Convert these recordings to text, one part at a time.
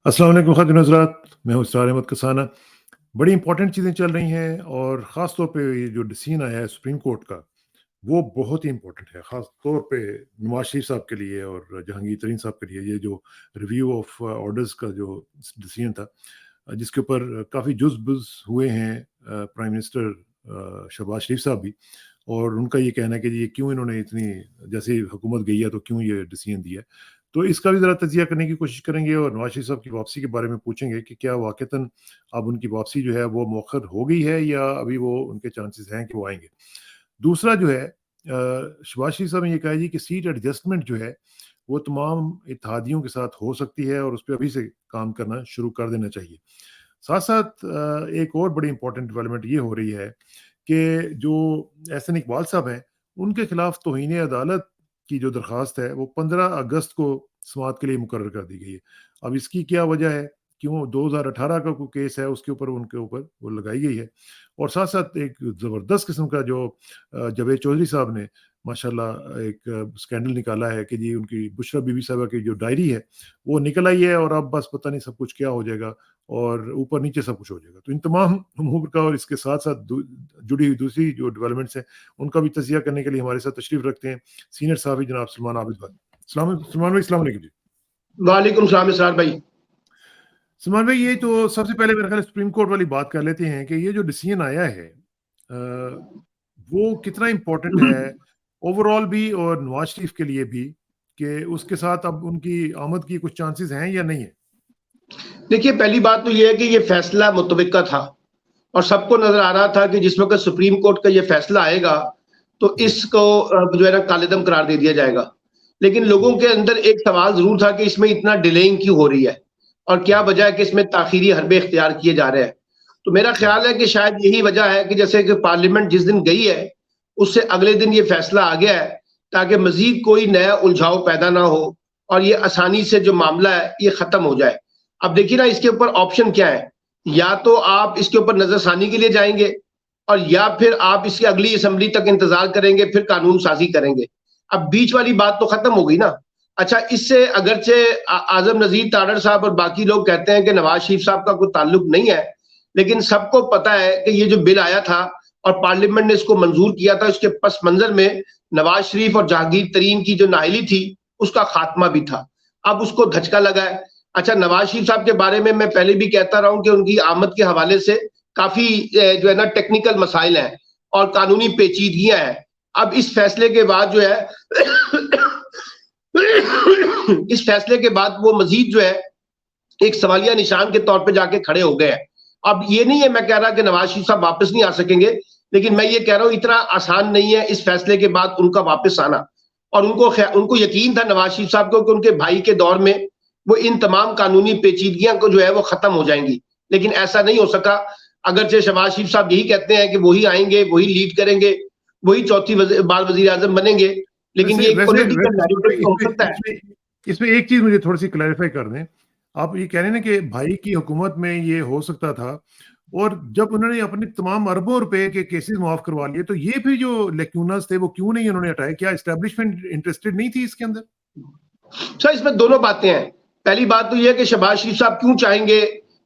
अस्सलाम वालेकुम ख़ातिन हज़रात, मैं हूँ इसरार अहमद कसाना। बड़ी इंपॉर्टेंट चीज़ें चल रही हैं और ख़ास तौर पे ये जो डिसीजन आया है सुप्रीम कोर्ट का, वो बहुत ही इंपॉर्टेंट है। ख़ास तौर पे नवाज़ शरीफ साहब के लिए और जहांगीर तरीन साहब के लिए ये जो रिव्यू ऑफ ऑर्डर्स का जो डिसीजन था, जिसके ऊपर काफ़ी जुज़-बुज़ हुए हैं प्राइम मिनिस्टर शहबाज शरीफ साहब भी, और उनका ये कहना है कि ये क्यों इन्होंने इतनी जैसे ही हुकूमत गई है तो क्यों ये डिसीजन दिया है। तो इसका भी ज़रा तजिया करने की कोशिश करेंगे और नवाज़ शरीफ साहब की वापसी के बारे में पूछेंगे कि क्या वाक़ईतन अब उनकी वापसी जो है वो मौखर हो गई है या अभी वो उनके चांसेस हैं कि वो आएँगे। दूसरा जो है शहबाज शरीफ साहब ने ये कहा है जी कि सीट एडजस्टमेंट जो है वो तमाम इत्तेहादियों के साथ हो सकती है और उस पे अभी से काम करना शुरू कर देना चाहिए। साथ-साथ एक और बड़ी इम्पोर्टेंट डेवलपमेंट ये हो रही है कि जो एहसन इकबाल साहब हैं, उनके खिलाफ तौहीन अदालत की जो दरख्वास्त है, वो 15 अगस्त को समाअत के लिए मुकर्रर कर दी गई है। अब इसकी क्या वजह है? क्यों 2018 का कोई केस है, उसके ऊपर उनके ऊपर वो लगाई गई है। और साथ-साथ एक ज़बरदस्त किस्म का जो जावेद चौधरी साहब ने माशाल्लाह एक स्कैंडल निकाला है कि जी उनकी बुशरा बीबी साहिबा की जो डायरी है, वो निकल आई है और अब बस पता नहीं सब कुछ क्या हो जाएगा और ऊपर-नीचे सब कुछ हो जाएगा। तो इन तमाम अमूर का और इसके साथ-साथ जुड़ी हुई दूसरी जो डेवलपमेंट्स हैं, उनका भी तज़िया करने के लिए हमारे साथ तशरीफ़ रखते हैं सीनियर साहबी जनाब सलमान आबिद भाई। सलमान भाई अस्सलाम वालेकुम जी। वालेकुम सलाम इसरार भाई। सलमान भाई, ये तो सबसे पहले मेरे ख्याल सुप्रीम कोर्ट वाली बात कर लेते हैं कि ये जो डिसीजन आया है वो कितना इम्पोर्टेंट है ओवरऑल भी और नवाज शरीफ के लिए भी, कि उसके साथ अब उनकी आमद की कुछ चांसेस हैं या नहीं है? देखिए, पहली बात तो ये है कि ये फैसला मुतवक्का था और सबको नजर आ रहा था कि जिस वक्त सुप्रीम कोर्ट का ये फैसला आएगा तो जी। इसको जो है ना कालेदम करार दे दिया जाएगा। लेकिन लोगों के अंदर एक सवाल जरूर था कि इसमें इतना डिलेइंग क्यों हो रही है और क्या वजह है कि इसमें ताखीरी हरबे इख्तियार किए जा रहे हैं। तो मेरा ख्याल है कि शायद यही वजह है कि जैसे कि पार्लियामेंट जिस दिन गई है उससे अगले दिन ये फैसला आ गया है ताकि मजीद कोई नया उलझाव पैदा ना हो और ये आसानी से जो मामला है ये खत्म हो जाए। अब देखिए ना, इसके ऊपर ऑप्शन क्या है, या तो आप इसके ऊपर नजरसानी के लिए जाएंगे और या फिर आप इसकी अगली असेंबली तक इंतजार करेंगे, फिर कानून साजी करेंगे। अब बीच वाली बात तो खत्म हो गई ना। अच्छा, इससे अगरचे आजम नजीर तारड़ साहब और बाकी लोग कहते हैं कि नवाज शरीफ साहब का कोई ताल्लुक नहीं है, लेकिन सबको पता है कि ये जो बिल आया था और पार्लियामेंट ने इसको मंजूर किया था, उसके पस मंजर में नवाज शरीफ और जहांगीर तरीन की जो नाअहली थी उसका खात्मा भी था। अब उसको धचका लगा है। अच्छा, नवाज शरीफ साहब के बारे में मैं पहले भी कहता रहा हूं कि उनकी आमद के हवाले से काफी जो है ना टेक्निकल मसाइल हैं और कानूनी पेचीदगियां हैं। अब इस फैसले के बाद जो है इस फैसले के बाद वो मजीद जो है एक सवालिया निशान के तौर पे जाके खड़े हो गए हैं। अब ये नहीं है मैं कह रहा कि नवाज शरीफ साहब वापस नहीं आ सकेंगे, लेकिन मैं ये कह रहा हूं इतना आसान नहीं है इस फैसले के बाद उनका वापस आना। और उनको यकीन था नवाज शरीफ साहब को कि उनके भाई के दौर में वो इन तमाम कानूनी पेचीदगियां को जो है वो खत्म हो जाएंगी, लेकिन ऐसा नहीं हो सका। अगरचे शहबाज शरीफ साहब यही कहते हैं कि वही आएंगे, वही लीड करेंगे, वही चौथी बार वजीर आजम बनेंगे, लेकिन ये पॉलिटिकल नैरेटिव हो सकता है। इसमें एक चीज मुझे थोड़ी सी क्लैरिफाई कर दें। आप ये कह रहे हैं ना कि भाई की हुकूमत में ये हो सकता था, और जब उन्होंने अपने तमाम अरबों रुपए के केसेस माफ करवा लिए तो ये फिर जो लेक्यूनास थे वो क्यों नहीं उन्होंने हटाए? क्या एस्टेब्लिशमेंट इंटरेस्टेड नहीं थी इसके अंदर? सर, इसमें दोनों बातें हैं। पहली बात तो यह है कि शहबाज शरीफ साहब क्यों चाहेंगे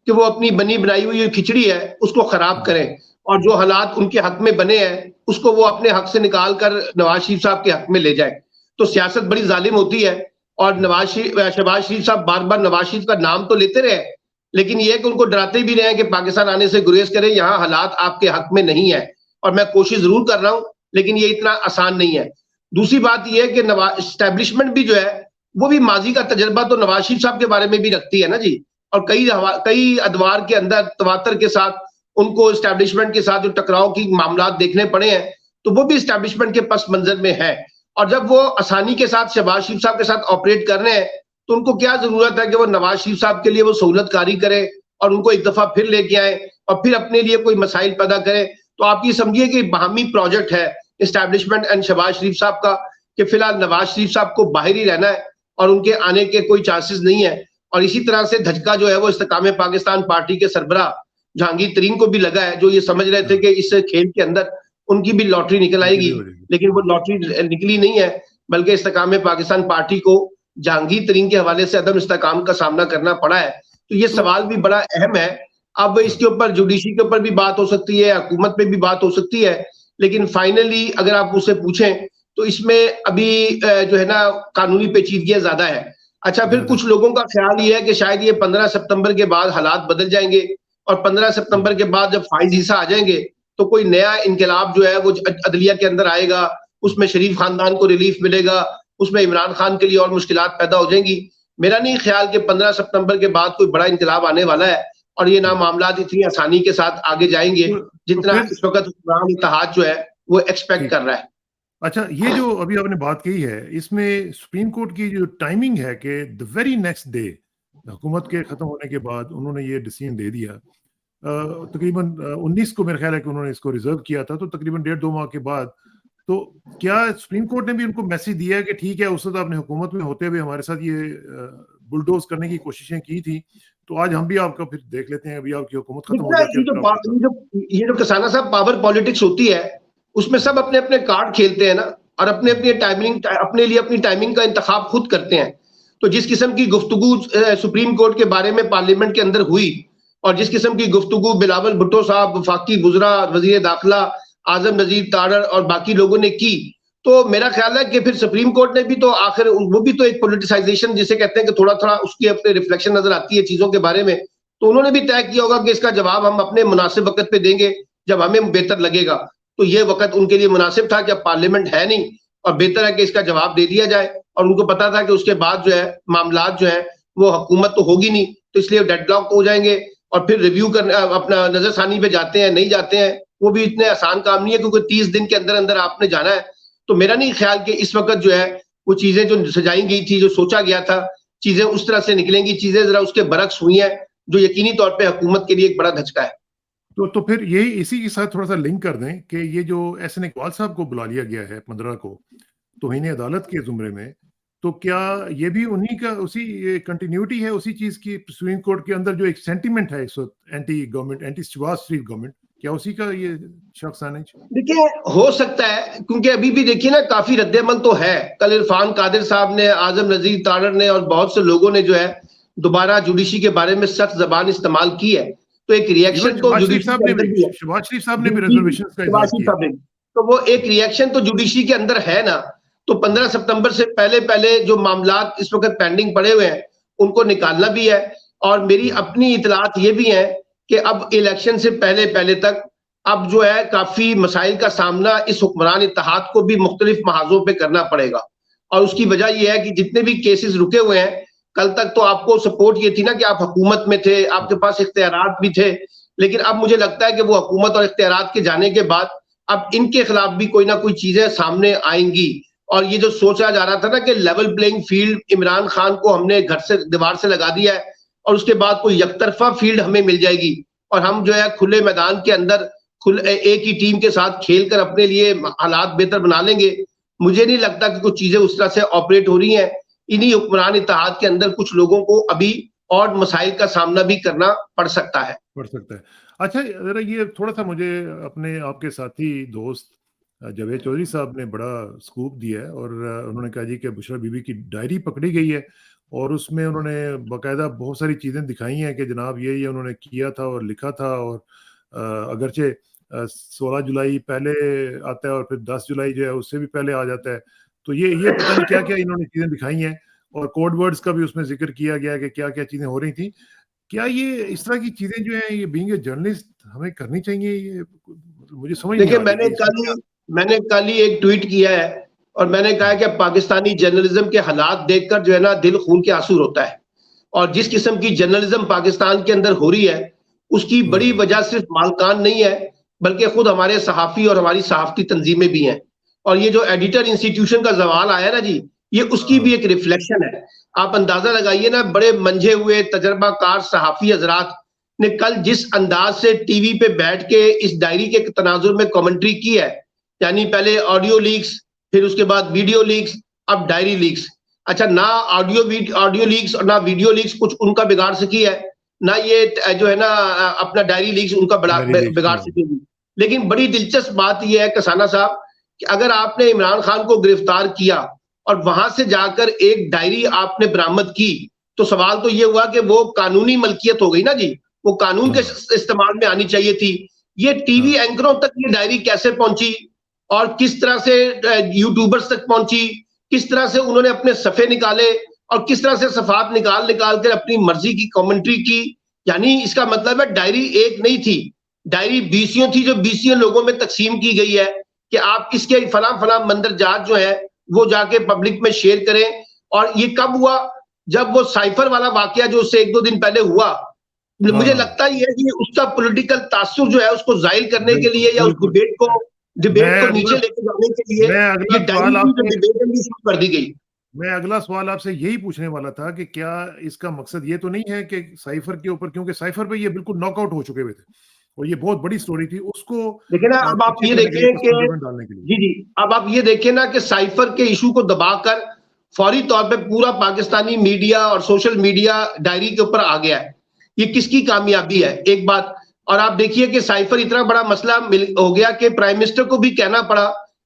कि वो अपनी बनी बनाई हुई खिचड़ी है उसको खराब करें और जो हालात उनके हक में बने हैं उसको वो अपने हक से निकाल कर नवाज शरीफ साहब के हक में ले जाए। तो सियासत बड़ी जालिम होती है और शहबाज शरीफ साहब बार बार नवाज शरीफ का नाम तो लेते रहे, लेकिन यह कि उनको डराते भी रहे कि पाकिस्तान आने से गुरेज करें, यहाँ हालात आपके हक में नहीं है और मैं कोशिश जरूर कर रहा हूं, लेकिन ये इतना आसान नहीं है। दूसरी बात यह है कि नवाज एस्टैब्लिशमेंट भी जो है वो भी माजी का तजर्बा तो नवाज शरीफ साहब के बारे में भी रखती है ना जी, और कई अदवार के अंदर तवातर के साथ उनको एस्टैब्लिशमेंट के साथ जो टकराव की मामला देखने पड़े हैं तो वो भी एस्टैब्लिशमेंट के पस मंजर में है। और जब वो आसानी के साथ शहबाज शरीफ साहब के साथ ऑपरेट कर रहे हैं तो उनको क्या जरूरत है कि वो नवाज शरीफ साहब के लिए वो सहूलतकारी करे और उनको एक दफा फिर लेके आए और फिर अपने लिए कोई मसाइल पैदा करे। तो आप ये समझिए कि बाहमी प्रोजेक्ट है एस्टैब्लिशमेंट एंड शहबाज शरीफ साहब का कि फिलहाल नवाज शरीफ साहब को बाहर ही रहना है और उनके आने के कोई चांसेस नहीं है। और इसी तरह से धचका जो है वो इस्तेकाम पाकिस्तान पार्टी के सरबराह जहांगीर तरीन को भी लगा है, जो ये समझ रहे थे कि इस खेल के अंदर उनकी भी लॉटरी निकल आएगी, लेकिन वो लॉटरी निकली नहीं है, बल्कि इस्तेकाम पाकिस्तान पार्टी को जहांगीर तरीन के हवाले से अदम इस्तेकाम का सामना करना पड़ा है, तो ये तो सवाल भी बड़ा अहम है। अब इसके ऊपर जुडिशरी के ऊपर भी बात हो सकती है, हुकूमत पे भी बात हो सकती है, लेकिन फाइनली अगर आप मुझसे पूछें तो इसमें अभी जो है ना कानूनी पेचीदगियां ज्यादा है। अच्छा, फिर ज्यादा कुछ लोगों का ख्याल ये है कि शायद ये 15 सितंबर के बाद हालात बदल जाएंगे और 15 जी सितंबर के बाद जब फाइज ईसा आ जाएंगे तो कोई नया इनकलाब जो है वो अदलिया के अंदर आएगा, उसमें शरीफ खानदान को रिलीफ मिलेगा, उसमें इमरान खान के लिए और मुश्किलात पैदा हो जाएंगी। मेरा नहीं ख्याल कि 15 सितंबर के बाद कोई बड़ा इनकलाब आने वाला है और ये ना जी मामला इतनी आसानी के साथ आगे जाएंगे तो जितना फिर इस वक्त हुक्मरान इत्तेहाद जो है वो एक्सपेक्ट ठीक कर रहा है। अच्छा, ये जो अभी आपने बात कही है, इसमें सुप्रीम कोर्ट की जो टाइमिंग है कि द वेरी नेक्स्ट डे हुकूमत के खत्म होने के बाद उन्होंने ये डिसीजन दे दिया। तकरीबन 19 को मेरा ख्याल है कि उन्होंने इसको रिजर्व किया था, तो तकरीबन 1.5-2 माह के बाद तो क्या सुप्रीम कोर्ट ने भी उनको मैसेज दिया है कि ठीक है, उस वक़्त आपने हुकूमत में होते हुए हमारे साथ ये बुलडोज़ करने की कोशिशें की थी, तो आज हम भी आपका फिर देख लेते हैं, अभी आपकी हुकूमत खत्म हो देखिए जाती है, फिर आप बताओ। ये जो किसाना साहब पावर पॉलिटिक्स होती है उसमें सब अपने अपने कार्ड खेलते हैं ना, और अपने अपने टाइमिंग अपने लिए अपनी टाइमिंग का इंतखाब खुद करते हैं। तो जिस किस्म की गुफ्तगू सुप्रीम कोर्ट के बारे में पार्लियामेंट के अंदर हुई और जिस किस्म की गुफ्तगू बिलावल भुट्टो साहब, वफाकी बुजरा, वजीर दाखिला आजम नजीर तारड़ और बाकी लोगों ने की, तो मेरा ख्याल है कि फिर सुप्रीम कोर्ट ने भी तो आखिर वो भी तो एक पोलिटिसाइजेशन जिसे कहते हैं कि थोड़ा थोड़ा उसकी अपने रिफ्लेक्शन नजर आती है चीजों के बारे में, तो उन्होंने भी तय किया होगा कि इसका जवाब हम अपने मुनासिब वक्त पे देंगे जब हमें बेहतर लगेगा। तो ये वक्त उनके लिए मुनासिब था कि अब पार्लियामेंट है नहीं और बेहतर है कि इसका जवाब दे दिया जाए, और उनको पता था कि उसके बाद जो है मामलात जो है वो हुकूमत तो होगी नहीं, तो इसलिए डेडलॉक हो जाएंगे और फिर रिव्यू करने अपना नजरसानी पे जाते हैं नहीं जाते हैं वो भी इतने आसान काम नहीं है, क्योंकि 30 दिन के अंदर अंदर आपने जाना है। तो मेरा नहीं ख्याल कि इस वक्त जो है वो चीजें जो सजाई गई थी, जो सोचा गया था, चीजें उस तरह से निकलेंगी, चीजें जरा उसके बरक्स हुई हैं, जो यकीनी तौर पे हुकूमत के लिए एक बड़ा धचका है। तो फिर यही इसी के साथ थोड़ा-सा लिंक कर दें कि ये जो एहसन इकबाल साहब को बुला लिया गया है 15 को, तौहीन अदालत के ज़ुमरे में, तो क्या ये भी उन्हीं का उसी ये कंटिन्यूटी है उसी चीज़ की सुप्रीम कोर्ट के अंदर जो एक सेंटिमेंट है इस वक़्त एंटी गवर्नमेंट, एंटी शहबाज शरीफ गवर्नमेंट, क्या उसी का ये शख्स है? देखिए, हो सकता है, क्योंकि अभी भी देखिए ना काफी रद्द-ए-अमल तो है। कल इरफान कादिर साहब ने, आजम नजीर तारड़ ने और बहुत से लोगों ने जो है दोबारा जुडिशरी के बारे में सख्त जबान इस्तेमाल की है। तो एक इवन रिएक्शन तो जुडिशरी के अंदर भी है। शहबाज शरीफ साहब ने भी जी, जी, रिजर्वेशंस का इज़हार शहबाज शरीफ किया। साहब ने। तो वो एक रिएक्शन तो जुडिशरी के अंदर है ना, तो 15 सितंबर से पहले-पहले जो मामलात इस वक्त पेंडिंग पड़े हुए हैं, उनको निकालना भी है। और मेरी अपनी इत्तलात ये भी है कि अब इलेक्शन से पहले-पहले तक अब जो है काफी मसाइल का सामना इस हुक्मरान इत्तेहाद को भी मुख्तलिफ महाजों पे करना पड़ेगा। और उसकी वजह यह है कि जितने भी केसेस रुके हुए हैं, कल तक तो आपको सपोर्ट ये थी ना कि आप हुकूमत में थे, आपके पास इख्तियारात भी थे, लेकिन अब मुझे लगता है कि वो हुकूमत और इख्तियारात के जाने के बाद अब इनके खिलाफ भी कोई ना कोई चीजें सामने आएंगी। और ये जो सोचा जा रहा था ना कि level playing field Imran Khan को हमने घर से दीवार से लगा दिया है और उसके बाद कोई यकतरफा फील्ड हमें मिल जाएगी और हम जो है खुले मैदान के अंदर एक ही टीम के साथ खेलकर अपने लिए हालात बेहतर बना लेंगे। मुझे नहीं लगता कि कुछ चीजें उस तरह से ऑपरेट हो रही हैं। इन्हीं हुक्मरान इत्तेहाद के अंदर कुछ लोगों को अभी और मसाइल का सामना भी करना पड़ सकता है। पड़ सकता है। अच्छा, ज़रा ये थोड़ा-सा मुझे अपने आपके साथी दोस्त जावेद चौधरी साहब ने बड़ा स्कूप दिया है और उन्होंने कहा जी कि बुशरा बीबी की डायरी पकड़ी गई है और उसमें उन्होंने बाकायदा बहुत सारी चीज़ें दिखाई हैं कि जनाब ये उन्होंने किया था और लिखा था और अगरचे 16 जुलाई पहले आता है और फिर 10 जुलाई जो है उससे भी पहले आ जाता है। तो ये पता नहीं क्या-क्या इन्होंने चीज़ें दिखाई हैं और कोड वर्ड्स का भी उसमें ज़िक्र किया गया है कि क्या-क्या चीज़ें हो रही थी। क्या ये इस तरह की चीज़ें जो हैं ये बीइंग अ जर्नलिस्ट हमें करनी चाहिए? ये मुझे समझ नहीं देखिए, आ रही कि इसमें क्या मैंने कल ही एक ट्वीट किया है और मैंने कहा कि पाकिस्तानी जर्नलिज्म के हालात देखकर जो है ना दिल खून के आंसू रोता है। और जिस किस्म की जर्नलिज्म पाकिस्तान के अंदर हो रही है, उसकी हुँ, बड़ी वजह सिर्फ मालकान नहीं है, बल्कि खुद हमारे सहाफ़ी और हमारी सहाफ़ती तंजीमें भी हैं। और ये जो एडिटर इंस्टीट्यूशन का सवाल आया ना जी, ये उसकी भी हाँ, एक रिफ्लेक्शन है। आप अंदाजा लगाइए ना, बड़े मंझे हुए तजर्बाकार सहाफ़ी हज़रात ने कल जिस अंदाज से टीवी पे बैठ के इस डायरी के तनाजुर में कमेंट्री की है, यानी पहले ऑडियो लीक्स, फिर उसके बाद वीडियो लीक्स, अब डायरी लीक्स। अच्छा, ना ऑडियो लीक्स और ना वीडियो लीक्स कुछ उनका बिगाड़ सकी है, ना ये जो है ना अपना डायरी लीक्स उनका डायरी लीक्स बिगाड़ हाँ, सकेगी। लेकिन बड़ी दिलचस्प बात यह है कसाना साहब कि अगर आपने इमरान खान को गिरफ्तार किया और वहां से जाकर एक डायरी आपने बरामद की तो सवाल तो ये हुआ कि वो कानूनी मलकियत हो गई ना जी, वो कानून के हाँ इस्तेमाल में आनी चाहिए थी। ये टीवी हाँ एंकरों तक ये डायरी कैसे पहुंची और किस तरह से यूट्यूबर्स तक पहुंची, किस तरह से उन्होंने अपने सफ़े निकाले और किस तरह से सफ़ात निकाल निकाल कर अपनी मर्जी की कमेंट्री की। यानी इसका मतलब है डायरी एक नहीं थी, डायरी बीसियों थी जो बीसियों लोगों में तकसीम की गई है कि आप इसके फलां फलां मंदरजात जो है वो जाके पब्लिक में शेयर करें। और ये कब हुआ? जब वो साइफर वाला वाकया जो उससे 1-2 दिन पहले हुआ, हाँ मुझे हाँ, लगता है ये कि उसका पॉलिटिकल तासुर जो है उसको जाहिर करने के बिल्कुल लिए या उस बिल्कुल। डिबेट मैं को अगला नीचे लेके जाने के लिए मैं ये अगला डायरी सवाल की जो आपसे डिबेट है वो शुरू कर दी गई। मैं अगला सवाल आपसे यही पूछने वाला था कि क्या इसका मकसद ये तो नहीं है कि साइफर के ऊपर, क्योंकि साइफर पे ये बिल्कुल नॉकआउट हो चुके हुए थे और ये बहुत बड़ी स्टोरी थी, उसको देखिए ना, अब आप पीछे ये करने के लिए, देखिए उसको कि सेंटर में डालने के लिए। जी, जी, अब आप ये देखिए ना कि साइफर के इशू को दबाकर फौरी तौर पे पूरा पाकिस्तानी मीडिया और सोशल मीडिया डायरी के ऊपर आ गया है। ये किसकी कामयाबी है? एक बात। और आप देखिए कि साइफर इतना बड़ा मसला हो गया कि प्राइम मिनिस्टर को भी कहना पड़ा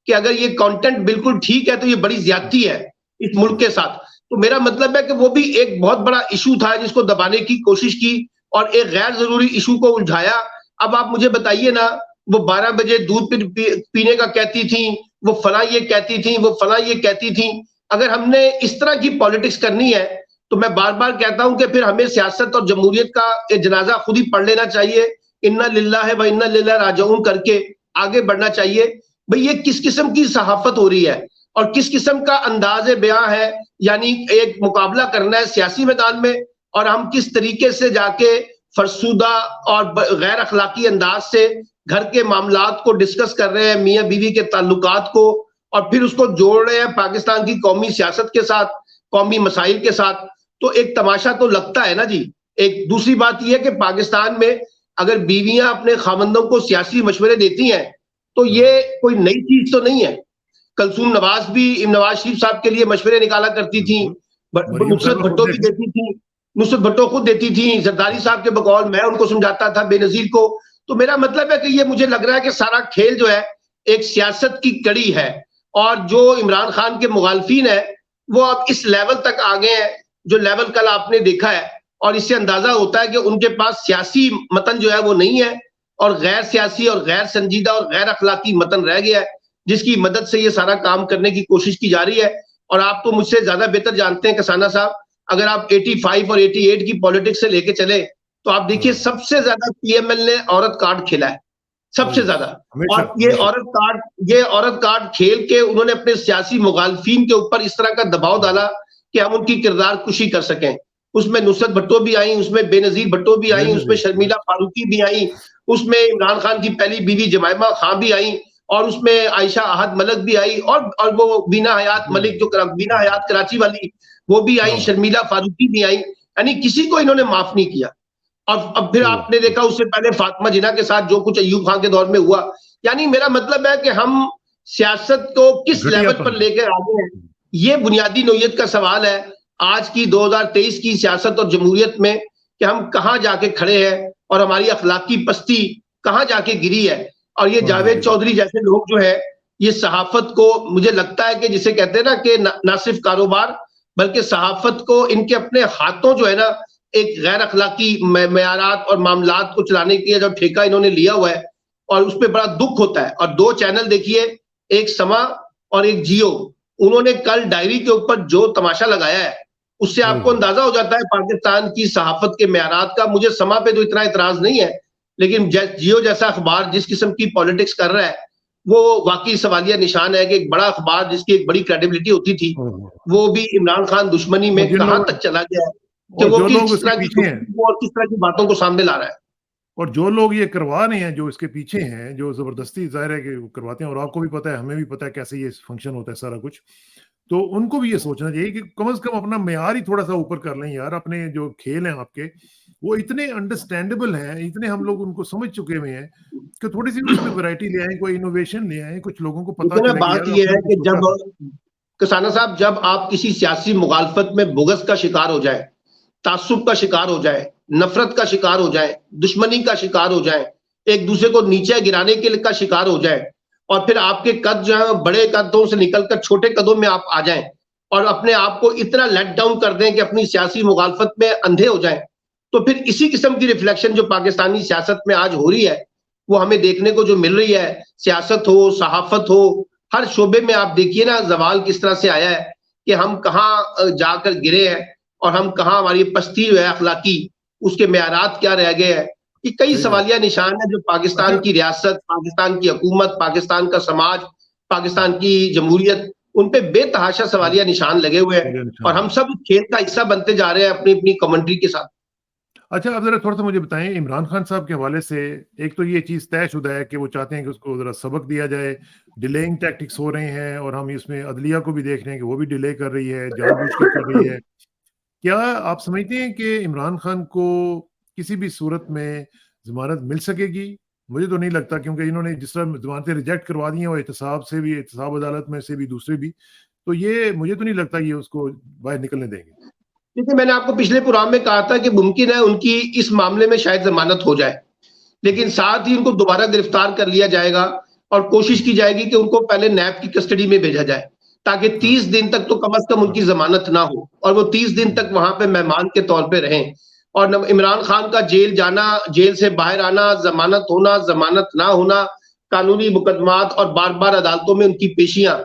कि अगर ये कंटेंट बिल्कुल ठीक है तो ये बड़ी ज्यादती है इस मुल्क के साथ। तो मेरा मतलब है कि वो भी एक बहुत बड़ा इशू था जिसको दबाने की कोशिश की और एक गैर जरूरी इशू को उलझाया। अब आप मुझे बताइए ना, वो 12 बजे दूध पीने का कहती थी, वो फला ये कहती थी, वो फला ये कहती थी। अगर हमने इस तरह की पॉलिटिक्स करनी है तो मैं बार बार कहता हूं कि फिर हमें सियासत और जमहूरियत का जनाजा खुद ही पढ़ लेना चाहिए, इन्ना लिल्लाह व इन्ना इलैहि राजिऊन करके आगे बढ़ना चाहिए। भाई ये किस किस्म की सहाफत हो रही है और किस किस्म का अंदाज बयां है। यानी एक मुकाबला करना है सियासी मैदान में और हम किस तरीके से जाके फरसूदा और गैर अखलाकी अंदाज से घर के मामलात को डिस्कस कर रहे हैं, मियाँ बीवी के ताल्लुकात को, और फिर उसको जोड़ रहे हैं पाकिस्तान की कौमी सियासत के साथ, कौमी मसाइल के साथ। तो एक तमाशा तो लगता है ना जी। एक दूसरी बात यह है कि पाकिस्तान में अगर बीवियां अपने खामंदों को सियासी मशवरे देती हैं तो ये हाँ, कोई नई चीज तो नहीं है। कलसूम नवाज भी नवाज शरीफ साहब के लिए मशवरे निकाला करती थी, बिल्कुल। मरियम नुसरत साहबा खुद भट्टो भी देखें। देती थी, नुसरत भट्टो खुद देती थी, जरदारी साहब के बकौल मैं उनको समझाता था, बेनजीर को। तो मेरा मतलब है कि ये मुझे लग रहा है कि सारा खेल जो है एक सियासत की कड़ी है और जो इमरान खान के मुखालफिन है वो अब इस लेवल तक आ गए हैं जो लेवल कल आपने देखा है। और इससे अंदाजा होता है कि उनके पास सियासी मतन जो है वो नहीं है और गैर सियासी और गैर संजीदा और गैर अखलाकी मतन रह गया है जिसकी मदद से ये सारा काम करने की कोशिश की जा रही है। और आप तो मुझसे ज्यादा बेहतर जानते हैं कसाना साहब, अगर आप 85 और 88 की पॉलिटिक्स से लेके चले तो आप देखिए हाँ, सबसे ज्यादा पीएमएल ने औरत कार्ड खेला है, ओ सबसे यस, ज्यादा। हमेशा और हमेशा। ये औरत कार्ड खेल के उन्होंने अपने सियासी मुखालफिन के ऊपर इस तरह का दबाव हाँ, डाला कि हम उनकी किरदार कुशी कर सकें। उसमें नुसरत भट्टो भी आई, उसमें बेनजीर भट्टो भी आई, उसमें बेनजीर, शर्मिला फारूकी भी आई, उसमें इमरान खान की पहली बीवी जमाइमा खां भी आई और उसमें आयशा अहद मलिक भी आई और वो बीना हयात मलिक जो बीना हयात कराची वाली वो भी आई, हाँ, शर्मिला फारूकी भी आई। यानी किसी को इन्होंने माफ नहीं किया। अब फिर सही आपने बात। देखा उससे पहले फातिमा जिन्ना के साथ जो कुछ अयूब खान के दौर में हुआ। यानी मेरा मतलब है कि हम सियासत को किस लेवल पर घटियापन। लेकर आगे हैं, ये बुनियादी नौयत का सवाल है आज की 2023 की सियासत और जमहूरियत में कि हम कहां जाके खड़े हैं और हमारी अखलाकी पस्ती कहां जाके गिरी है। और ये कहाँ जावेद जाके गिरी। चौधरी जैसे लोग जो है ये सहाफत को मुझे लगता है कि जिसे कहते हैं ना कि ना सिर्फ कारोबार बल्कि सहाफत को इनके अपने हाथों जो है ना एक गैर अखलाकी मयारात और मामलात को चलाने के लिए जो ठेका इन्होंने लिया हुआ है और उस पर बड़ा दुख होता है। और दो चैनल देखिए, एक समा और एक जियो, उन्होंने कल डायरी के ऊपर जो तमाशा लगाया है उससे ओ आपको अंदाजा हो जाता है पाकिस्तान की सहाफत के मयारात का। मुझे समा पे तो इतना इतराज नहीं है, लेकिन जियो जैसा अखबार जिस किस्म की पॉलिटिक्स कर रहा है वो वाकई सवालिया निशान है कि एक बड़ा अखबार जिसकी एक बड़ी क्रेडिबिलिटी होती थी हो। वो भी इमरान खान दुश्मनी और में जिन कहां लोग तक चला गया है कि और वो जो लोग किस उसके तरह की पीछे हैं, गुफ्तगू और किस तरह की बातों को सामने ला रहा है। और जो लोग ये करवा रहे हैं, जो इसके पीछे हैं, जो ज़बरदस्ती ज़ाहिर है कि वो करवाते हैं, और आपको भी पता है, हमें भी पता है कैसे ये फंक्शन होता है सारा कुछ। तो उनको भी ये सोचना चाहिए कि कम से कम अपना मेयार ही थोड़ा-सा ऊपर कर लें यार। अपने जो खेल हैं आपके, वो इतने अंडरस्टैंडेबल हैं, इतने हम लोग उनको समझ चुके हुए हैं कि थोड़ी-सी उसमें वैरायटी ले आएँ, कोई इनोवेशन ले आएँ, कुछ लोगों को पता देखिए ना, चले कि बात यार यह आपने है भी कि सोचा जब था। कसाना साहब जब आप किसी सियासी मुखालफत में बुग़्ज़ का शिकार हो जाए, तासुब का शिकार हो जाए, नफरत का शिकार हो जाए, दुश्मनी का शिकार हो जाए, एक दूसरे को नीचे गिराने के का शिकार हो जाए और फिर आपके कद जो है बड़े कदों से निकलकर छोटे कदों में आप आ जाएं, और अपने आप को इतना लेट डाउन कर दें कि अपनी सियासी मुखालफत में अंधे हो जाएं, तो फिर इसी किस्म की रिफ्लेक्शन जो पाकिस्तानी सियासत में आज हो रही है वो हमें देखने को जो मिल रही है, सियासत हो, सहाफत हो, हर शोबे में आप देखिए ना जवाल किस तरह से आया है कि हम कहाँ जाकर गिरे हैं और हम कहाँ, हमारी पस्ती है अखलाकी, उसके मेयारात क्या रह गए हैं। ये कई सवालिया निशान है जो पाकिस्तान की रियासत, पाकिस्तान की हुकूमत, पाकिस्तान का समाज, पाकिस्तान की जमहूरियत, उन पे बेतहाशा सवालिया निशान लगे हुए हैं और हम सब खेल का हिस्सा बनते जा रहे हैं अपनी अपनी कमेंट्री के साथ। अच्छा, आप ज़रा थोड़ा-सा मुझे बताएँ इमरान खान साहब के हवाले से। एक तो ये चीज़ तयशुदा है कि वो चाहते हैं कि उसको ज़रा सबक दिया जाए, डिलेइंग टैक्टिक्स हो रहे हैं और हम इसमें अदलिया को भी देख रहे हैं कि वो भी डिले कर रही है, जानबूझ के कर रही है। क्या आप समझते हैं कि इमरान खान को किसी भी सूरत में ज़मानत मिल सकेगी? मुझे तो नहीं लगता, क्योंकि इन्होंने जिस तरह ज़मानतें रिजेक्ट करवा दी हैं और एहतसाब से भी, एहतसाब अदालत में से भी, दूसरे भी, तो ये मुझे तो नहीं लगता ये उसको बाहर निकलने देंगे। देखिए, मैंने आपको पिछले प्रोग्राम में कहा था कि मुमकिन है उनकी इस मामले में शायद जमानत हो जाए, लेकिन साथ ही उनको दोबारा गिरफ्तार कर लिया जाएगा और कोशिश की जाएगी कि उनको पहले नैब की कस्टडी में भेजा जाए, ताकि 30 दिन तक तो कम से कम उनकी जमानत ना हो और वो 30 दिन तक वहां पे मेहमान के तौर पे रहें। और इमरान खान का जेल जाना, जेल से बाहर आना, जमानत होना, जमानत ना होना, कानूनी मुकदमात और बार बार अदालतों में उनकी पेशियां,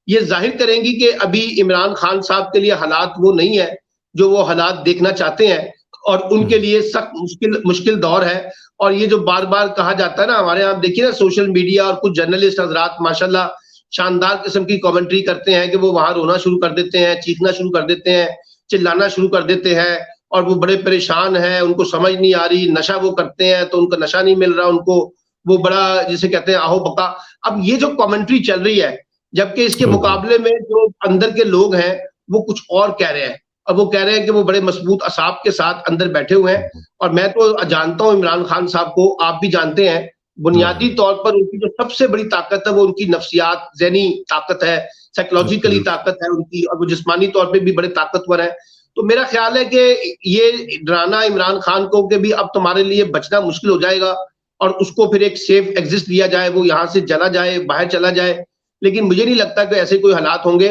ये जाहिर करेंगी कि अभी इमरान खान साहब के लिए हालात वो नहीं है जो वो हालात देखना चाहते हैं और उनके लिए सख्त मुश्किल मुश्किल दौर है। और ये जो बार बार कहा जाता है ना, हमारे यहाँ देखिए ना सोशल मीडिया और कुछ जर्नलिस्ट हजरात माशाल्लाह शानदार किस्म की कमेंट्री करते हैं कि वो वहां रोना शुरू कर देते हैं, चीखना शुरू कर देते हैं, चिल्लाना शुरू कर देते हैं और वो बड़े परेशान हैं, उनको समझ नहीं आ रही, नशा वो करते हैं तो उनका नशा नहीं मिल रहा उनको, वो बड़ा जिसे कहते हैं आहो बका। अब ये जो कमेंट्री चल रही है, जबकि इसके मुकाबले में जो अंदर के लोग हैं वो कुछ और कह रहे हैं और वो कह रहे हैं कि वो बड़े मजबूत असाब के साथ अंदर बैठे हुए हैं। और मैं तो जानता हूं इमरान खान साहब को, आप भी जानते हैं, बुनियादी तौर पर उनकी जो सबसे बड़ी ताकत है वो उनकी नफ्सियात, ज़हनी ताकत है, साइकोलॉजिकली ताकत है उनकी, और वो जिस्मानी तौर पे भी बड़े ताकतवर है। तो मेरा ख्याल है कि ये डराना इमरान खान को कि भी अब तुम्हारे लिए बचना मुश्किल हो जाएगा और उसको फिर एक सेफ एग्जिस्ट दिया जाए, वो यहाँ से चला जाए, बाहर चला जाए, लेकिन मुझे नहीं लगता कि ऐसे कोई हालात होंगे।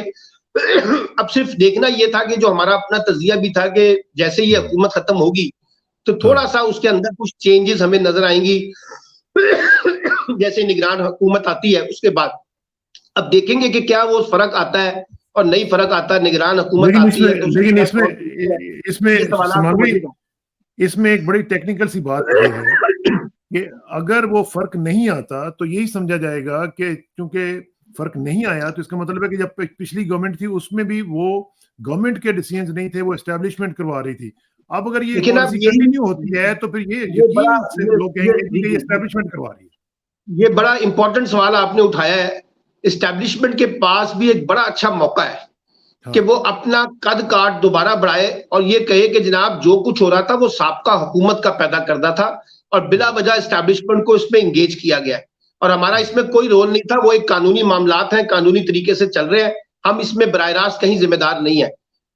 अब सिर्फ देखना ये था कि जो हमारा अपना तजिया भी था कि जैसे ही हुकूमत खत्म होगी तो थोड़ा सा उसके अंदर कुछ चेंजेस हमें नजर आएंगी। जैसे निगरान हुकूमत आती है उसके बाद अब देखेंगे कि क्या वो फर्क आता है और नई फर्क आता है, निगरान हुकूमत आती है तो लेकिन इसमें एक बड़ी टेक्निकल सी बात ये है कि अगर वो फर्क नहीं आता तो यही समझा जाएगा कि क्योंकि फर्क नहीं आया तो इसका मतलब है कि जब पिछली गवर्नमेंट थी उसमें भी वो गवर्नमेंट के डिसीजंस नहीं थे, वो एस्टेब्लिशमेंट करवा रही थी। अब अगर ये पॉलिसी कंटिन्यू होती है तो फिर ये यकीन से लोग कहेंगे कि ये एस्टेब्लिशमेंट करवा रही है। ये बड़ा इंपॉर्टेंट सवाल आपने उठाया है। एस्टेब्लिशमेंट के पास भी एक बड़ा अच्छा मौका है कि वो अपना कद काट दोबारा बढ़ाए और ये कहे कि जनाब जो कुछ हो रहा था वो साबका हुकूमत का पैदा करता था और बिला वजह एस्टेब्लिशमेंट को इसमें एंगेज किया गया है और हमारा इसमें कोई रोल नहीं था। वो एक कानूनी मामलात हैं, कानूनी तरीके से चल रहे हैं, हम इसमें बराह रास्त कहीं जिम्मेदार नहीं है।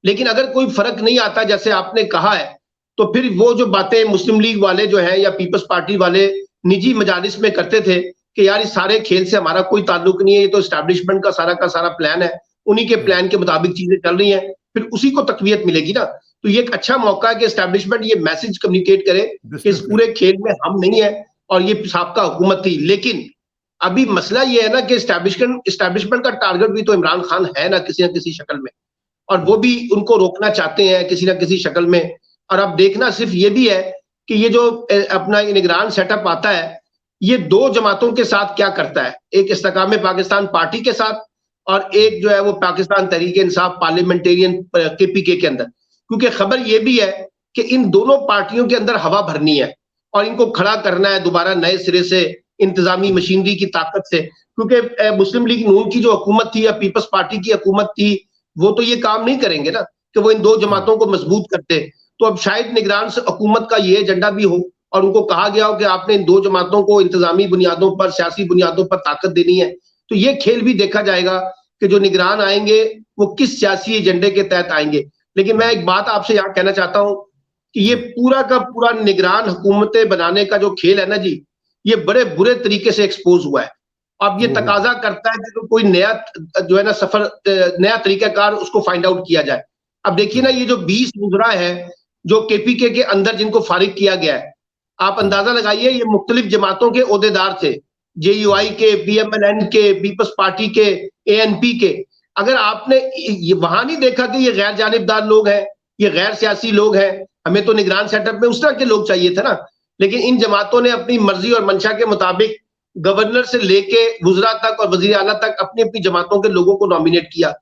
लेकिन अगर कोई फर्क नहीं आता जैसे आपने कहा है तो फिर वो जो बातें मुस्लिम लीग वाले जो है या पीपल्स पार्टी वाले निजी मजालिस में करते थे कि यार इस सारे खेल से हमारा कोई ताल्लुक नहीं है, ये तो एस्टेब्लिशमेंट का सारा प्लान है, उन्हीं के प्लान के मुताबिक चीजें चल रही हैं, फिर उसी को तकवीयत मिलेगी ना। तो ये एक अच्छा मौका है कि एस्टेब्लिशमेंट ये मैसेज कम्युनिकेट करे कि इस पूरे खेल में हम नहीं है और ये साबका हुकूमत थी। लेकिन अभी मसला ये है ना कि एस्टेब्लिशमेंट का टारगेट भी तो इमरान खान है ना किसी शक्ल में, और वो भी उनको रोकना चाहते हैं किसी ना किसी शक्ल में। और अब देखना सिर्फ ये भी है कि ये जो अपना निगरान सेटअप आता है ये दो जमातों के साथ क्या करता है, एक इस्तेकाम पाकिस्तान पार्टी के साथ और एक जो है वो पाकिस्तान तहरीक इंसाफ पार्लियामेंटेरियन केपीके के अंदर। क्योंकि खबर ये भी है कि इन दोनों पार्टियों के अंदर हवा भरनी है और इनको खड़ा करना है दोबारा नए सिरे से इंतजामी मशीनरी की ताकत से। क्योंकि मुस्लिम लीग नून की जो हुकूमत थी या पीपल्स पार्टी की हुकूमत थी वो तो ये काम नहीं करेंगे ना कि वो इन दो जमातों को मजबूत करते। तो अब शायद निगरान हुकूमत का ये एजेंडा भी हो और उनको कहा गया हो कि आपने इन दो जमातों को इंतजामी बुनियादों पर, सियासी बुनियादों पर ताकत देनी है। तो ये खेल भी देखा जाएगा कि जो निगरान आएंगे वो किस सियासी एजेंडे के तहत आएंगे। लेकिन मैं एक बात आपसे यहाँ कहना चाहता हूँ कि ये पूरा का पूरा निगरान हुकूमतें बनाने का जो खेल है ना जी, ये बड़े बुरे तरीके से एक्सपोज हुआ है अब ये ओहो! तकाजा करता है कि कोई नया जो है ना सफर, नया तरीकाकार उसको फाइंड आउट किया जाए। अब देखिए ना, हाँ, ये जो 20 वुज़रा है जो केपीके के अंदर जिनको फारिग किया गया है, आप हाँ, अंदाजा लगाइए ये मुख्तलिफ जमातों के ओहदेदार थे, जेयूआई हाँ, के, पीएमएलएन के, पीपल्स पार्टी के, एएनपी के। अगर आपने ये वहां नहीं देखा कि ये गैर जानिबदार लोग हैं, ये गैर सियासी लोग हैं, हमें तो निगरान सेटअप में उस तरह के लोग चाहिए थे ना, लेकिन इन जमातों ने अपनी मर्जी और मंशा के मुताबिक गवर्नर से लेके वुज़रा तक और वज़ीर आला तक अपनी अपनी जमातों के लोगों को नॉमिनेट किया।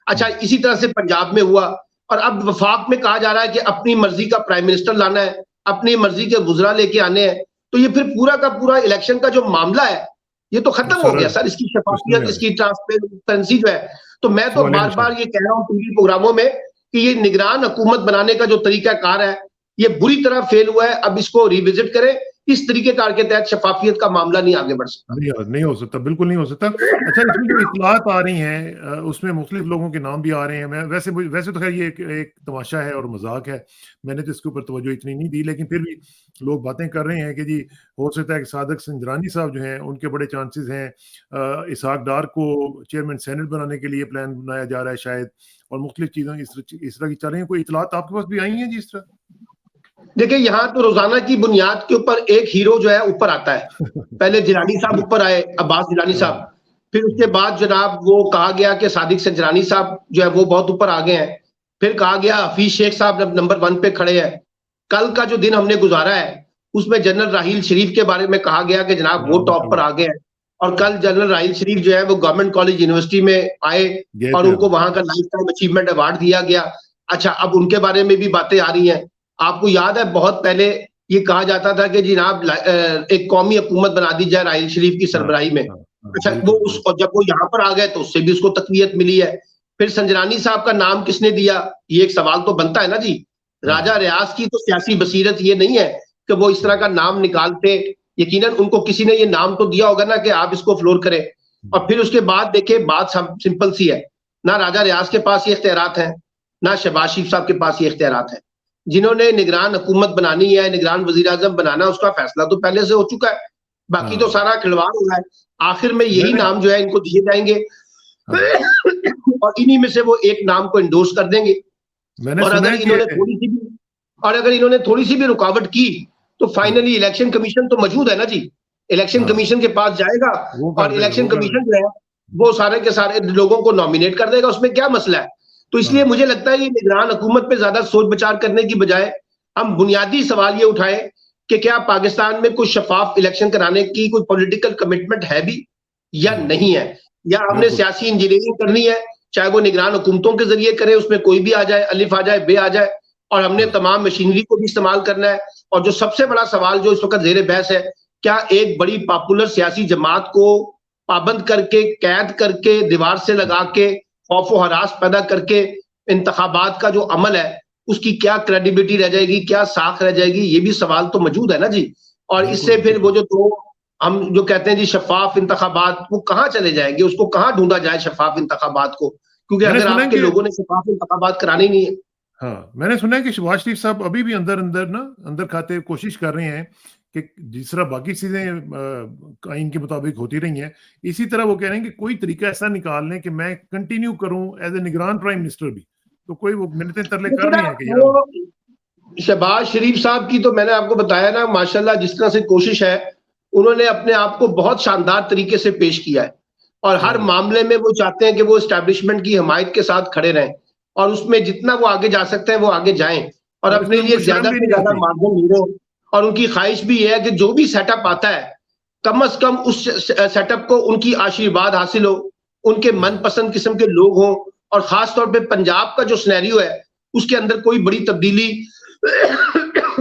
अच्छा, हुँ, इसी तरह से पंजाब में हुआ, और अब वफाक में कहा जा रहा है कि अपनी मर्जी का प्राइम मिनिस्टर लाना है, अपनी मर्जी के वुज़रा लेके आने हैं। तो ये फिर पूरा का पूरा इलेक्शन का जो मामला है, ये तो वो खत्म हो सारा गया सर, इसकी क्वेश्चन में शफाफियत, आ गया, इसकी ट्रांसपेरेंसी जो है। तो मैं तो सवालिया निशान। बार-बार ये कह रहा हूँ टीवी प्रोग्रामों में कि ये निगरान हुकूमत बनाने का जो तरीकाकार है, ये बुरी तरह फेल हुआ है। अब इसको रिविजिट करें, इस तरीकेकार के तहत शफाफियत का मामला नहीं आगे बढ़ सकता। नहीं हो सकता, बिल्कुल नहीं हो सकता। अच्छा, इसमें जो इत्तलात आ रही हैं उसमें मुख्तलिफ लोगों के नाम भी आ रहे हैं। मैं वैसे तो खैर ये एक तमाशा है और मज़ाक है। मैंने तो इसके ऊपर तवज्जो इतनी नहीं दी, लेकिन फिर भी लोग बातें कर रहे हैं कि जी हो सकता है कि सादिक संजरानी साहब जो हैं उनके बड़े चांसेस हैं। इसहाक डार को चेयरमैन सेनेट बनाने के लिए प्लान बनाया जा रहा है शायद, और मुख्तलिफ चीज़ें इस तरह की चल रही हैं। कोई इत्तलात आपके पास भी आई हैं जी इस तरह? देखिए, यहाँ तो रोजाना की बुनियाद के ऊपर एक हीरो जो है ऊपर आता है। पहले जिलानी साहब जी। ऊपर आए, अब्बास जिलानी हाँ, साहब। फिर उसके जी। बाद जनाब वो कहा गया कि सादिक संजरानी साहब जो है वो बहुत ऊपर आ गए हैं। फिर कहा गया हफीज शेख साहब नंबर 1 पे खड़े हैं। कल का जो दिन हमने गुजारा है उसमें जनरल राहील शरीफ के बारे में कहा गया कि जनाब वो हाँ, टॉप पर बिल्कुल। आ गए हैं। और कल जनरल राहील शरीफ जो है वो गवर्नमेंट कॉलेज यूनिवर्सिटी में आए गए और थे उनको हम। वहां का लाइफ टाइम अचीवमेंट अवार्ड दिया गया। अच्छा, अब उनके बारे में भी बातें आ रही हैं। आपको याद है बहुत पहले ये कहा जाता था कि जनाब एक कौमी हुकूमत बना दी जाए राहील शरीफ की हाँ, सरबराही में। हाँ, हाँ, अच्छा, वो बिल्कुल, उस बिल्कुल। और जब वो यहाँ पर आ गए तो उससे भी उसको तकवीयत मिली है। फिर संजरानी साहब का नाम किसने दिया, ये एक सवाल तो बनता है ना जी। राजा हाँ, रियाज की तो सियासी बसीरत ये नहीं है कि वो इस तरह हाँ, का नाम निकालते। यकीनन उनको किसी ने ये नाम तो दिया होगा ना कि आप इसको फ्लोर करें। और फिर उसके बाद देखिए बात सिंपल सी है, ना राजा रियाज के पास ये इख्तियारात हैं, ना शहबाज शरीफ साहब के पास ये इख्तियारात हैं। जिन्होंने निगरान हुकूमत बनानी है, निगरान वजीर आजम बनाना, उसका फैसला तो पहले से हो चुका है। बाकी तो हाँ। सारा खिलवाड़ हो रहा है। आखिर में यही मैंने नाम जो है इनको दिए जाएंगे हाँ, और इन्हीं में से वो एक नाम को इंडोर्स कर देंगे। मैंने और सुना अगर है कि इन्होंने थोड़ी सी भी और अगर इन्होंने थोड़ी सी भी रुकावट की तो हाँ, फाइनली इलेक्शन कमीशन तो मौजूद है ना जी। इलेक्शन हाँ, कमीशन के पास जाएगा वो कर और देगा, इलेक्शन वो कर कमीशन देगा। जो है वो सारे के सारे लोगों को नॉमिनेट कर देगा, उसमें क्या मसला है। तो इसलिए हाँ, मुझे लगता है ये निगरान हुकूमत पे ज्यादा सोच विचार करने की बजाय हम बुनियादी सवाल ये उठाएं कि क्या पाकिस्तान में कोई शफाफ इलेक्शन कराने की कोई पॉलिटिकल कमिटमेंट है भी या हाँ, नहीं है, या हमने बिल्कुल। सियासी इंजीनियरिंग करनी है, चाहे वो निगरान हुकूमतों के जरिए करे, उसमें कोई भी आ जाए, अलिफ आ जाए, बे आ जाए, और हमने हाँ, तमाम मशीनरी को भी इस्तेमाल करना है। और जो सबसे बड़ा सवाल जो इस वक्त जेर बहस है, क्या एक बड़ी पॉपुलर सियासी जमात को पाबंद करके, कैद करके, दीवार से लगा के, खौफ व हरास पैदा करके इंतखाबात का जो अमल है उसकी क्या क्रेडिबिलिटी रह जाएगी, क्या साख रह जाएगी, ये भी सवाल तो मौजूद है ना जी। और बिल्कुल, इससे फिर वो बिल्कुल। जो दो हम जो कहते हैं जी शफाफ इंतखाबात, वो कहाँ चले जाएंगे, उसको कहाँ ढूंढा जाए शफाफ इंतखाबात को, क्योंकि मैंने अगर सुना है आपके कि लोगों ने शफाफ इंतखाबात कराने नहीं है। हाँ, मैंने सुना है कि शहबाज शरीफ साहब अभी भी अंदर-अंदर ना अंदर खाते कोशिश कर रहे हैं कि जिस तरह बाकी चीज़ें आइन के मुताबिक होती रही हैं, इसी तरह वो कह रहे हैं कि कोई तरीका ऐसा निकाल लें कि मैं कंटिन्यू करूँ एज़ ए निगरान प्राइम मिनिस्टर भी। तो कोई वो मिन्नतें तरले कर देखिए रहे ना, हैं कि यार वो शहबाज शरीफ साहब की तो मैंने आपको बताया ना, माशाल्लाह जिस तरह से कोशिश है, उन्होंने अपने आप को बहुत शानदार तरीके से पेश किया है। और हर हाँ, मामले में वो चाहते हैं कि वो एस्टैब्लिशमेंट की हमायत के साथ खड़े रहें, और उसमें जितना वो आगे जा सकते हैं वो आगे जाएं, और और इसमें अपने लिए उनको शर्म ज्यादा भी से नहीं ज्यादा आती। मार्जिन मिले। और उनकी ख्वाहिश भी ये है कि जो भी सेटअप आता है, कम से कम उस सेटअप को उनकी आशीर्वाद हासिल हो, उनके हाँ, मनपसंद किस्म के लोग हों, और खास तौर पे पंजाब का जो सिनेरियो है उसके अंदर कोई बड़ी तब्दीली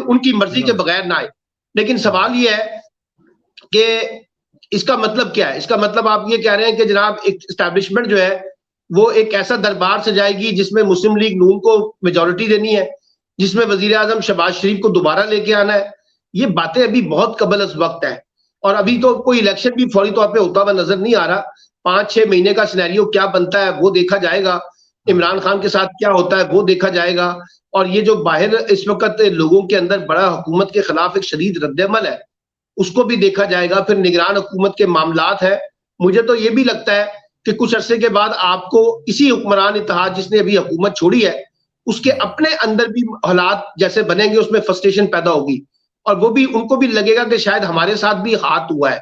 उनकी मर्जी के ना बगैर ना आए। लेकिन हाँ, सवाल ये है कि इसका मतलब क्या है। इसका मतलब आप ये कह रहे हैं कि जनाब एक एस्टैब्लिशमेंट जो है वो एक ऐसा दरबार सजाएगी जिसमें मुस्लिम लीग नून को मेजोरिटी देनी है, जिसमें वजीर आजम शहबाज शरीफ को दोबारा लेके आना है। ये बातें अभी बहुत कबल अज वक्त है, और अभी हाँ, तो कोई इलेक्शन भी फौरी तौर पे होता हुआ नजर नहीं आ रहा। 5-6 महीने का सिनेरियो क्या बनता है वो देखा जाएगा, हाँ, इमरान खान के साथ क्या होता है वो देखा जाएगा। और ये जो बाहर इस वक्त लोगों के अंदर बड़ा हुकूमत के खिलाफ एक शदीद रद्दमल है, उसको भी देखा जाएगा। फिर निगरान हुकूमत के मामलात है, मुझे तो ये भी लगता है कि कुछ अरसे के बाद आपको इसी हुक्मरान इत्तेहाद जिसने अभी हुकूमत छोड़ी है उसके अपने अंदर भी हालात जैसे बनेंगे, उसमें फ्रस्ट्रेशन पैदा होगी और वो भी उनको भी लगेगा कि शायद हमारे साथ भी हाथ हुआ है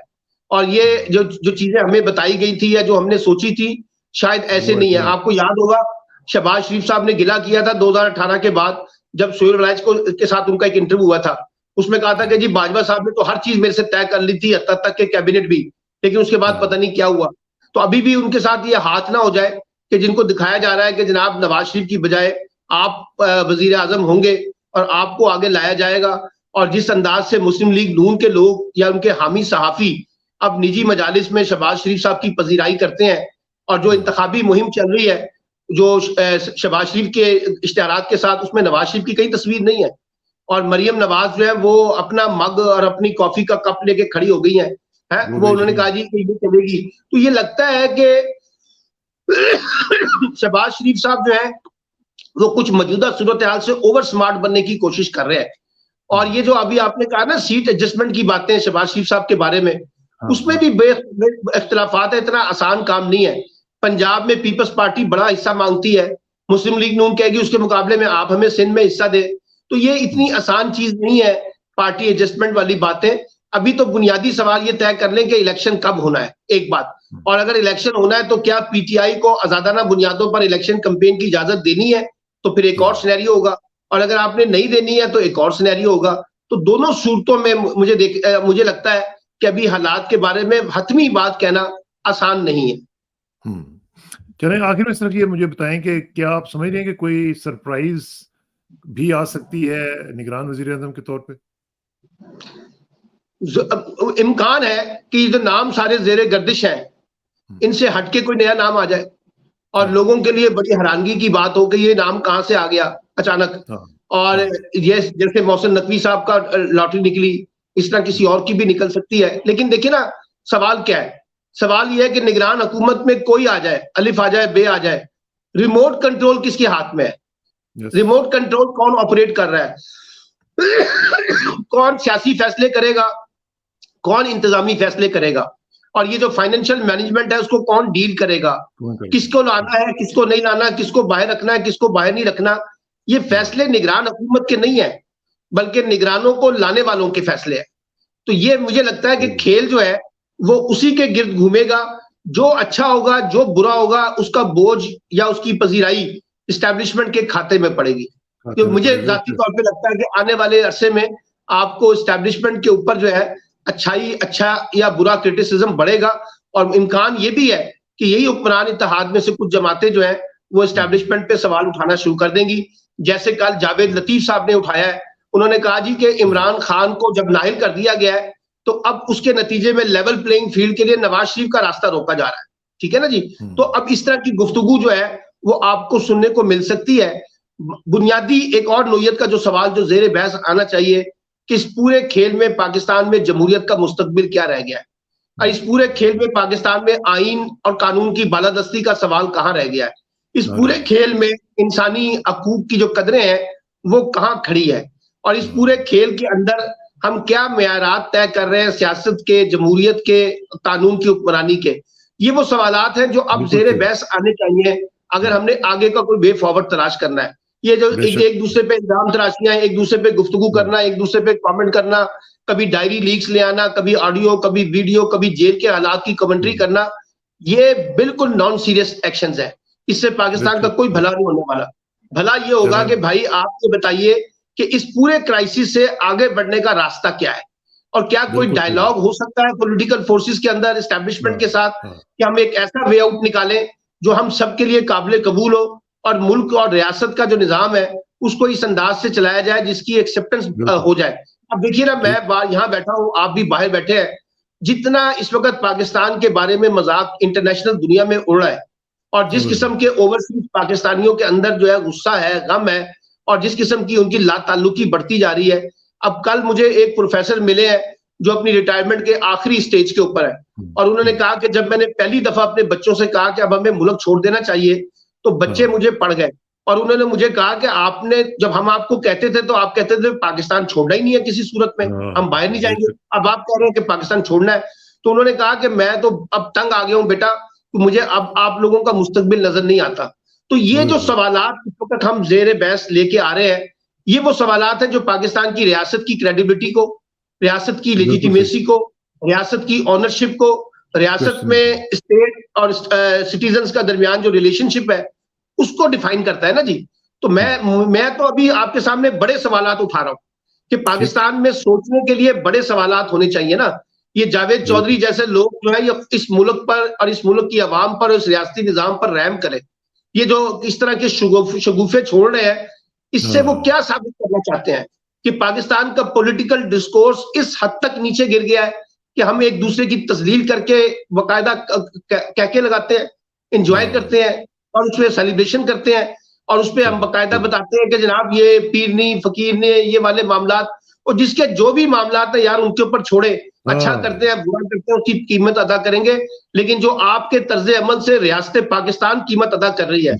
और ये जो जो चीजें हमें बताई गई थी या जो हमने सोची थी शायद ऐसे नहीं है। आपको याद होगा शहबाज शरीफ साहब ने गिला किया था 2018 के बाद, जब शोएब राइज को के साथ उनका एक इंटरव्यू हुआ था, उसमें कहा था कि जी बाजवा साहब ने तो हर चीज मेरे से तय कर ली थी, हद तक के कैबिनेट भी, लेकिन उसके बाद पता नहीं क्या हुआ। तो अभी भी उनके साथ ये हाथ ना हो जाए कि जिनको दिखाया जा रहा है कि जनाब नवाज शरीफ की बजाय आप वजीर आजम होंगे और आपको आगे लाया जाएगा, और जिस अंदाज से मुस्लिम लीग नून के लोग या उनके हामी सहाफी अब निजी मजालिस में शहबाज शरीफ साहब की पजीराई करते हैं और जो इंतखाबी मुहिम चल रही है जो शहबाज शरीफ के इश्तिहारात के साथ, उसमें नवाज शरीफ की कई तस्वीर नहीं है और मरियम नवाज जो है वो अपना मग और अपनी कॉफी का कप लेके खड़ी हो गई है, वो उन्होंने कहा जी ये चलेगी। तो ये लगता है कि शहबाज शरीफ साहब जो है वो कुछ मौजूदा सूरत हाल से ओवर स्मार्ट बनने की कोशिश कर रहे हैं। और ये जो अभी आपने कहा ना सीट एडजस्टमेंट की बातें शहबाज शरीफ साहब के बारे में, उसमें भी इख्तिलाफात है, इतना आसान काम नहीं है। पंजाब में पीपल्स पार्टी बड़ा हिस्सा मांगती है, मुस्लिम लीग नून कहेगी उसके मुकाबले में आप हमें सिंध में हिस्सा दे, तो ये इतनी आसान चीज नहीं है पार्टी एडजस्टमेंट वाली बातें। अभी तो बुनियादी सवाल ये तय कर लें कि इलेक्शन कब होना है, एक बात, और अगर इलेक्शन होना है तो क्या पीटीआई को आजादाना बुनियादों पर इलेक्शन कैंपेन की इजाजत देनी है, तो फिर एक और सिनेरियो होगा, और अगर आपने नहीं देनी है तो एक और सिनेरियो होगा। तो दोनों सूरतों में मुझे लगता है कि अभी हालात के बारे में हतमी बात कहना आसान नहीं है। चलें, आखिर में इस तरह की मुझे बताएं कि क्या आप समझ रहे हैं कि कोई सरप्राइज भी आ सकती है निगरान वजीर आज़म के तौर पे? इम्कान है कि जो नाम सारे जेरे गर्दिश हैं इनसे हटके कोई नया नाम आ जाए और लोगों के लिए बड़ी हैरानगी की बात हो कि ये नाम कहां से आ गया अचानक, और ये जैसे मोहसिन नकवी साहब का लॉटरी निकली, इस तरह किसी और की भी निकल सकती है। लेकिन देखिए ना, सवाल क्या है, सवाल यह है कि निगरान हुकूमत में कोई आ जाए, अलिफ आ जाए, बे आ जाए, रिमोट कंट्रोल किसके हाथ में है? रिमोट कंट्रोल कौन ऑपरेट कर रहा है? कौन सियासी फैसले करेगा, कौन इंतजामी फैसले करेगा, और ये जो फाइनेंशियल मैनेजमेंट है उसको कौन डील करेगा, किसको लाना है, किसको नहीं लाना, किसको बाहर रखना है, किसको बाहर नहीं रखना, ये फैसले निगरान हुकूमत के नहीं है बल्कि निगरानों को लाने वालों के फैसले हैं। तो ये मुझे लगता है कि खेल जो है वो उसी के गिर्द घूमेगा, जो अच्छा होगा जो बुरा होगा उसका बोझ या उसकी पजीराई इस्टेब्लिशमेंट के खाते में पड़ेगी। तो मुझे जाती तौर पे लगता है कि आने वाले अरसे में आपको इस्टेब्लिशमेंट के ऊपर जो है अच्छा या बुरा क्रिटिसिज्म बढ़ेगा, और इम्कान ये भी है कि यही हुक्मरान इत्तेहाद में से कुछ जमातें जो है वो इस्टेब्लिशमेंट पे सवाल उठाना शुरू कर देंगी, जैसे कल जावेद लतीफ साहब ने उठाया है। उन्होंने कहा जी कि इमरान खान को जब नाहिल कर दिया गया है तो अब उसके नतीजे में लेवल प्लेइंग फील्ड के लिए नवाज शरीफ का रास्ता रोका जा रहा है, ठीक है ना जी। तो अब इस तरह की गुफ्तगू जो है वो आपको सुनने को मिल सकती है। बुनियादी एक और नोयत का जो सवाल जो जेर बहस आना चाहिए कि इस पूरे खेल में पाकिस्तान में जमहूरियत का मुस्तकबिल क्या रह गया है, और इस पूरे खेल में पाकिस्तान में आइन और कानून की बालादस्ती का सवाल कहाँ रह गया है, इस पूरे खेल में इंसानी हकूक की जो कदरें हैं वो कहाँ खड़ी है, और इस पूरे खेल के अंदर हम क्या मेयारात तय कर रहे हैं सियासत के, जमहूरियत के, कानून की हुक्मरानी के। ये वो सवालात हैं जो अब जेर बहस आने चाहिए अगर हमने आगे का कोई वे फॉरवर्ड तलाश करना है। ये जो एक दूसरे पे इल्जाम तराशियां, एक दूसरे पे गुफ्तगू करना, एक दूसरे पे कमेंट करना, कभी डायरी लीक्स ले आना, कभी ऑडियो, कभी वीडियो, कभी जेल के हालात की कमेंट्री करना, ये बिल्कुल नॉन सीरियस एक्शंस है। इससे पाकिस्तान का कोई भला नहीं होने वाला। भला ये होगा कि भाई आप ये बताइए कि इस पूरे क्राइसिस से आगे बढ़ने का रास्ता क्या है, और क्या कोई डायलॉग हो सकता है पॉलिटिकल फोर्सेस के अंदर एस्टेब्लिशमेंट के साथ कि हम एक ऐसा वे आउट निकालें जो हम सबके लिए काबिल कबूल हो, और मुल्क और रियासत का जो निजाम है उसको इस अंदाज से चलाया जाए जिसकी एक्सेप्टेंस हो जाए। अब देखिए ना, मैं यहाँ बैठा हूँ, आप भी बाहर बैठे हैं, जितना इस वक्त पाकिस्तान के बारे में मजाक इंटरनेशनल दुनिया में उड़ रहा है, और जिस किस्म के ओवरसीज पाकिस्तानियों के अंदर जो है गुस्सा है, गम है, और जिस किस्म की उनकी लाताल्लुकी बढ़ती जा रही है। अब कल मुझे एक प्रोफेसर मिले हैं जो अपनी रिटायरमेंट के आखिरी स्टेज के ऊपर है, और उन्होंने कहा कि जब मैंने पहली दफा अपने बच्चों से कहा कि अब हमें मुल्क छोड़ देना चाहिए तो बच्चे मुझे पढ़ गए, और उन्होंने मुझे कहा कि आपने जब हम आपको कहते थे तो आप कहते थे पाकिस्तान छोड़ना ही नहीं है किसी सूरत में, हम बाहर नहीं जाएंगे, अब आप कह रहे हैं कि पाकिस्तान छोड़ना है। तो उन्होंने कहा कि मैं तो अब तंग आ गया हूं बेटा, तो मुझे अब आप लोगों का मुस्तकबिल नजर नहीं आता। तो ये जो सवालात इस वक्त हम जेर बहस लेके आ रहे हैं, ये वो सवालात हैं जो पाकिस्तान की रियासत की क्रेडिबिलिटी को, रियासत की लेजिटिमेसी को, रियासत की ऑनरशिप को, रियासत में स्टेट और सिटीजन्स का दरमियान जो रिलेशनशिप है उसको डिफाइन करता है ना जी। तो मैं तो अभी आपके सामने बड़े सवालात उठा रहा हूं कि पाकिस्तान में सोचने के लिए बड़े सवालात होने चाहिए ना। ये जावेद चौधरी जैसे लोग जो है ये इस मुल्क पर और इस मुल्क की आवाम पर, इस रियासती निजाम पर रहम करें। ये जो इस तरह के शगुफे छोड़ रहे हैं, इससे वो क्या साबित करना चाहते हैं कि पाकिस्तान का पॉलिटिकल डिस्कोर्स इस हद तक नीचे गिर गया है कि हम एक दूसरे की तस्लील करके बाकायदा कहके लगाते हैं, एंजॉय करते हैं और उसमें सेलिब्रेशन करते हैं, और उसमें हम बाकायदा बताते हैं कि जनाब ये पीरनी फकीरनी ये वाले मामलात, और जिसके जो भी मामलात है यार उनके ऊपर छोड़े, अच्छा करते हैं बुरा करते हैं उसकी कीमत अदा करेंगे। लेकिन जो आपके तर्ज अमल से रियासत पाकिस्तान कीमत अदा कर रही है,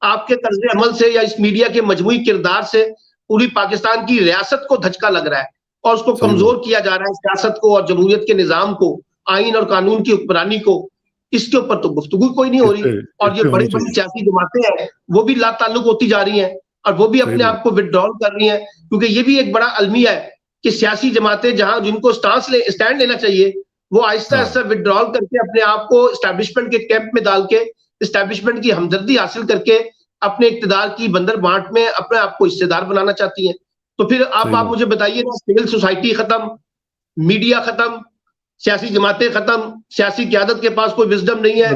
आपके तर्ज अमल से या इस मीडिया के मजमूई किरदार से पूरी पाकिस्तान की रियासत को धचका लग रहा है और उसको कमजोर किया जा रहा है, सियासत को और जमहूरियत के निजाम को, आइन और कानून की हुक्मरानी को। इसके ऊपर तो गुफ्तगू कोई नहीं हो रही, और ये बड़ी बड़ी सियासी जमातें हैं वो भी लाताल्लुक होती जा रही हैं और वो भी अपने आप को विड्रॉल कर रही हैं, क्योंकि ये भी एक बड़ा अलमिया है कि सियासी जमातें जहां जिनको स्टैंड लेना चाहिए वो आहिस्ता आहिस्ता विड्रॉल करके अपने आप को एस्टैब्लिशमेंट के कैंप में डाल के एस्टैब्लिशमेंट की हमदर्दी हासिल करके अपने इक्तदार की बंदर बांट में अपने आप को हिस्सेदार बनाना चाहती है। तो फिर आप मुझे बताइए ना, सिविल सोसाइटी खत्म, मीडिया खत्म, सियासी जमातें खत्म, सियासी क़यादत के पास कोई विजडम नहीं है,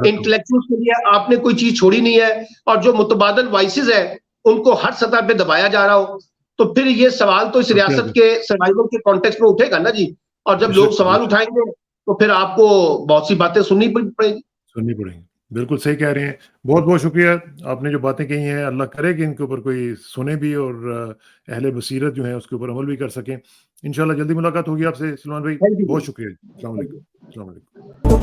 इंटेलेक्चुअल्स के लिए आपने कोई चीज छोड़ी नहीं है, और जो मुतबादल वॉइसेस है उनको हर सतह पे दबाया जा रहा हो, तो फिर ये सवाल तो इस रियासत के सर्वाइवल के कॉन्टेक्स्ट में उठेगा ना जी। और जब लोग सवाल उठाएंगे तो फिर आपको बहुत सी बातें सुननी पड़ेगी। बिल्कुल सही कह रहे हैं। बहुत बहुत शुक्रिया, आपने जो बातें कही हैं अल्लाह करे कि इनके ऊपर कोई सुने भी और अहले बसीरत जो है उसके ऊपर अमल भी कर सकें। इंशाल्लाह जल्दी मुलाकात होगी आपसे सलमान भाई, बहुत शुक्रिया। अस्सलाम वालेकुम।